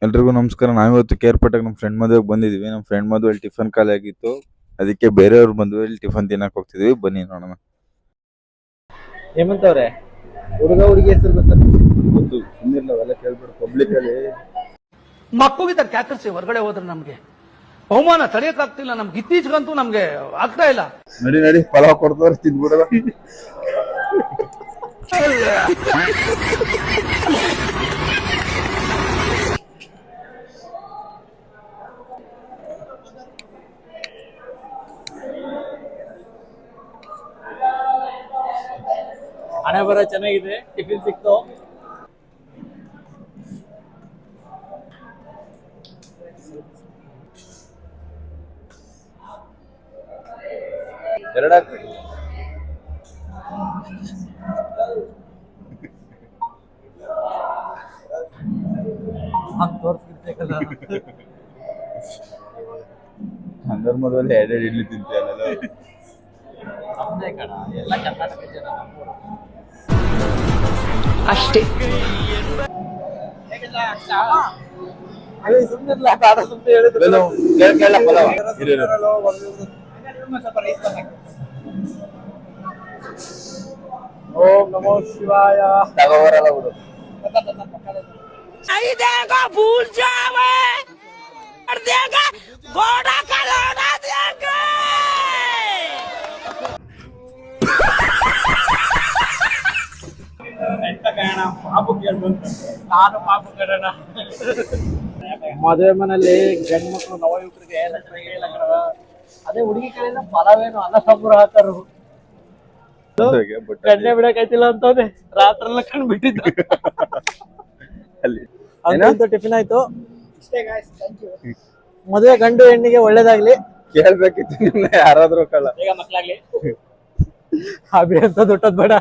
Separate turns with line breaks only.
ಎಲ್ರಿಗೂ ನಮಸ್ಕಾರ. ನಾವಿವತ್ತು ಕೇರ್ಪೇಟೆಗೆ ನಮ್ಮ ಫ್ರೆಂಡ್ ಮದುವೆಗೆ ಬಂದಿದ್ವಿ. ನಮ್ಮ ಫ್ರೆಂಡ್ ಮದುವೆಯಲ್ಲಿ ಟಿಫನ್ ಖಾಲಿ ಆಗಿತ್ತು, ಅದಕ್ಕೆ ಬೇರೆಯವ್ರ ಮದುವೆಯಲ್ಲಿ ಟಿಫನ್ ತಿನ್ನಕ್ ಹೋಗ್ತಿದ್ವಿ. ಬನ್ನಿ ನೋಡೋಣ.
ಹೇಮಂತ್ ಅವ್ರೆ, ಹುಡುಗ ಹುಡುಗಿ ಹೆಸರು
ಗೊತ್ತು, ಸುಮ್ಮನೆ ಅವೆಲ್ಲ ಕೇಳ್ಬಿಡು ಪಬ್ಲಿಕ್ ಅಲ್ಲಿ.
ಮಕ್ಕಳಿಗೆ ಕ್ಯಾಕರ್ಸಿ ಹೊರಗಡೆ ಹೋದ್ರೆ ನಮ್ಗೆ ಅವಮಾನ ತಡೆಯಕ್ಕಾಗ್ತಿಲ್ಲ. ನಮ್ಗೆ ಇತ್ತೀಚೆಗಂತೂ ನಮ್ಗೆ ಆಗ್ತಾ ಇಲ್ಲ.
ನಡಿ ನಡಿ, ಪಲಾವ್ ಕೊಡ್ತಾರೆ ತಿಂದ್ಬಿಡದ.
ಹಣೆ ಬರ ಚೆನ್ನಾಗಿದೆ, ಟಿಫಿನ್ ಸಿಕ್ತು.
ಎರಡಾಗ್ಬೇಕು. ಹಂಗಾರ ಮದುವೆಯಲ್ಲಿ ಎರಡೆರಡು ಇಡ್ಲಿ ತಿಂತೀಯಲ್ಲ.
ನಮ್ದೇ ಕಣ, ಎಲ್ಲ ಕರ್ನಾಟಕ ಜನ ನಮ್ಮೂರು
ಅಷ್ಟೇ.
ಸುಮ್ಮನಿರ್ಲ, ತಾಡ ಸುಮ್ಮನೆ ಹೇಳಿದ್ರು. ಓಂ ನಮೋ ಶಿವಾಯ.
ತಗೋಬರಲ್ಲ ಬಿಡು.
ಭೂಲ್ ಜಾವೆ ಗೋಡಾ ಕಲೋನಾ ದೇಗ.
ನಾನು ಪಾಪು ಕಣ. ಮದುವೆ ಮನೆಯಲ್ಲಿ ಗಂಡು ಮಕ್ಕಳು ನವಯುವಕರಿಗೆ ಇಲ್ಲ ಕಣ. ಅದೇ ಹುಡುಗಿ ಕಡೆಯಿಂದ ಪಲಾವೇನು ಅನ್ನ ಸಾಂಬಾರು ಹಾಕಾರು. ಎಣ್ಣೆ ಬಿಡಕಾಯ್ತಿಲ್ಲ ಅಂತಂದೆ ರಾತ್ರೆಲ್ಲ ಕಣ್ ಬಿಟ್ಟಿದ್ದ. ಅಂತೂ ಟಿಫಿನ್ ಆಯ್ತು. ಮದುವೆ ಗಂಡು ಹೆಣ್ಣಿಗೆ ಒಳ್ಳೇದಾಗ್ಲಿ.
ಕೇಳ್ಬೇಕಿತ್ತು ನಿಮ್ನ ಯಾರಾದ್ರೂ ಕಳ್ಳ.
ಈಗ ಮಕ್ಳಾಗ್ಲಿ. ಅಭಿ ಅಂತ ದುಡ್ಡದ್ ಬೇಡ.